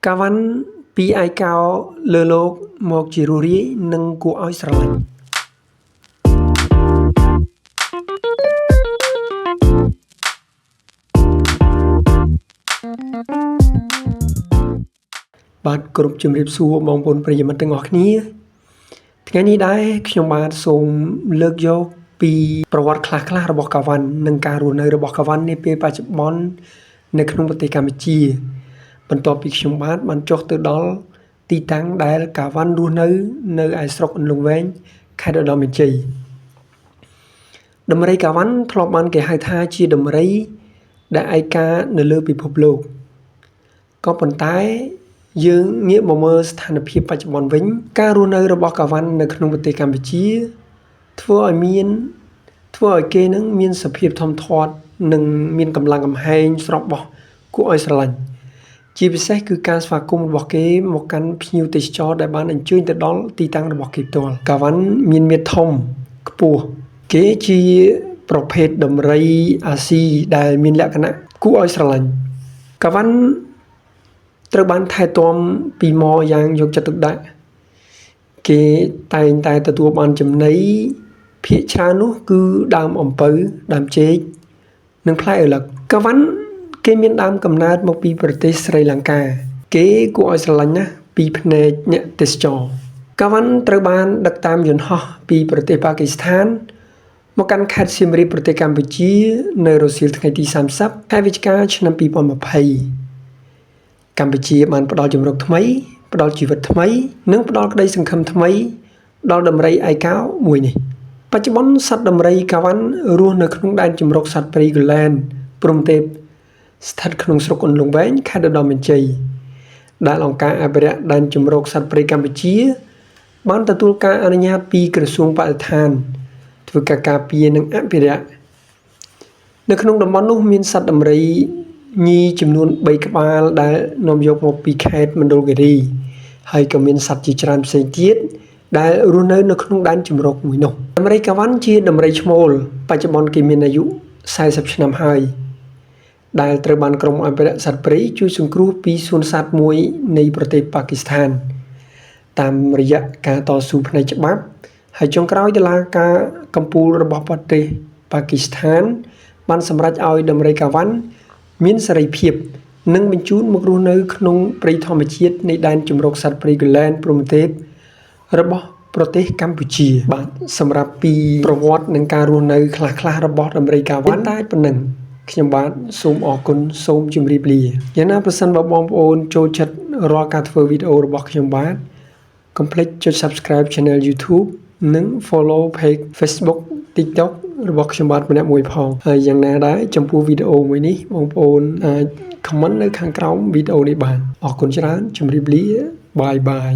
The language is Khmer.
កាវ៉ាន់ពីឯកោលើលោកមកជារស់រាយនិងគួរឲ្យស្រឡាញ់បាទគ្រប់ជំរាបសួរបងប្អូនប្រិយមិត្តទាំងអស់គ្នាថ្ងៃនេះដែរខ្ញុំបាទសូមលើកយកពីប្រវត្តិខ្លះៗរបស់កាវ៉ាន់និងការរស់នៅរបស់កាវ៉ាន់នាពេលបច្ចុប្បន្ននៅក្នុងប្រទេសកម្ពុជាបន្ទាប់ពីខ្ញុំបាទបានចុះទៅដល់ទីតាំងដែលកាវ៉ាន់រស់នៅឯស្រុកអន្លង់វែងខេត្តឧត្តរមានជ័យដំរីកាវ៉ាន់ធ្លាប់បានគេហៅថាជាដំរីដែលឯកានៅលើពិភពលោកក៏ប៉ុន្តែយើងងាកមកមើលស្ថានភាពបច្ចុប្បន្នវិញការរស់នៅរបស់កាវ៉ាន់នៅក្នុងប្រទេសកម្ពុជាធ្វើឲ្យគេនឹងមានសភាពធំធាត់និងមានកម្លាំងកំហែងស្របបោះគួរឲ្យស្រឡាញ់ជាពិសេសគឺការស្វាគមន៍របស់គេមកកាន់ភ្ញៀវទេសចរដែលបានអញ្ជើញទៅដល់ទីតាំងរបស់គេផ្ទាល់កាវ៉ាន់មានមាឌធំខ្ពស់គេជាប្រភេទដំរីអាស៊ីដែលមានលក្ខណៈគួរឲ្យស្រឡាញ់កាវ៉ាន់ត្រូវបានថែទាំពីម៉យ៉ាងយកចិត្តទុកដាក់គេតែងតែទទួលបានចំណីភាគច្រើននោះគឺដើមអំពៅដើមចេកនិងផ្លែឪឡឹកកាវ៉ាន់គេមានដើមកំណើតមកពីប្រទេសស្រីលង្កាគេគួរឲ្យស្រឡាញ់ណាស់ពីភ្នែកអ្នកទេសចរកាវ៉ាន់ត្រូវបានដឹកតាមយន្តហោះពីប្រទេសប៉ាគីស្ថានមកកាន់ខេត្តសៀមរាបប្រទេសកម្ពុជានៅរសៀលថ្ងៃទី30ខែវិច្ឆិកាឆ្នាំ2020កម្ពុជាបានផ្ដល់ជម្រកថ្មីផ្ដល់ជីវិតថ្មីនិងផ្ដល់ក្តីសង្ឃឹមថ្មីដល់ដំរីឯកោមួយនេះបច្ចុប្បន្នសត្វដំរីកាវ៉ាន់រស់នៅក្នុងដែនជម្រកសត្វព្រៃគូលែនព្រំទេពស្ថិតក្នុងស្រុកអន្លង់វែងខេត្តឧត្តរមានជ័យដែលអង្គការអភិរក្សដែនជម្រកសត្វព្រៃកម្ពុជាបានទទួលការអនុញ្ញាតពីក្រសួងបរិស្ថានធ្វើការការពារនិងអភិរក្សនៅក្នុងតំបន់នោះមានសត្វដំរីញីចំនួន3ក្បាលដែលនាំយកមកពីខេត្តមណ្ឌលគិរីហើយក៏មានសត្វជាច្រើនផ្សេងទៀតដែលរស់នៅក្នុងដែនជម្រកមួយនោះដំរីកាវ៉ាន់ជាដំរីឈ្មោលបច្ចុប្បន្នគេមានអាយុ40ឆ្នាំហើយដែលត្រូវបានក្រុមអភិរក្សសត្វព្រៃជួយសង្គ្រោះពីសួនសត្វមួយនៃប្រទេសប៉ាគីស្ថានតាមរយៈការតស៊ូផ្នែកច្បាប់ហើយចុងក្រោយតុលាការកំពូលរបស់ប្រទេសប៉ាគីស្ថានបានសម្រេចឲ្យដំរីកាវ៉ាន់មានសេរីភាពនិងបញ្ជូនមករស់នៅក្នុងព្រៃធម្មជាតិនៃដែនជម្រកសត្វព្រៃគូលែនព្រំទេពរបស់ប្រទេសកម្ពុជាបាទសម្រាប់ពីប្រវត្តិនិងការរស់នៅខ្លះៗរបស់ដំរីកាវ៉ាន់តែប៉ុណ្ណឹងខ្ញុំបាទសូមអរគុណសូមជម្រាបលាយ៉ាងណាប្រសិនបើបងប្អូនចូលចិត្តរាល់ការធ្វើវីដេអូរបស់ខ្ញុំបាទកុំភ្លេចចុច Subscribe Channel YouTube និង Follow Page Facebook TikTok របស់ខ្ញុំបាទម្នាក់មួយផងហើយយ៉ាងណាដែរចំពោះវីដេអូមួយនេះបងប្អូនអាច comment នៅខាងក្រោមវីដេអូនេះបានអរគុណច្រើនជម្រាបលាបាយ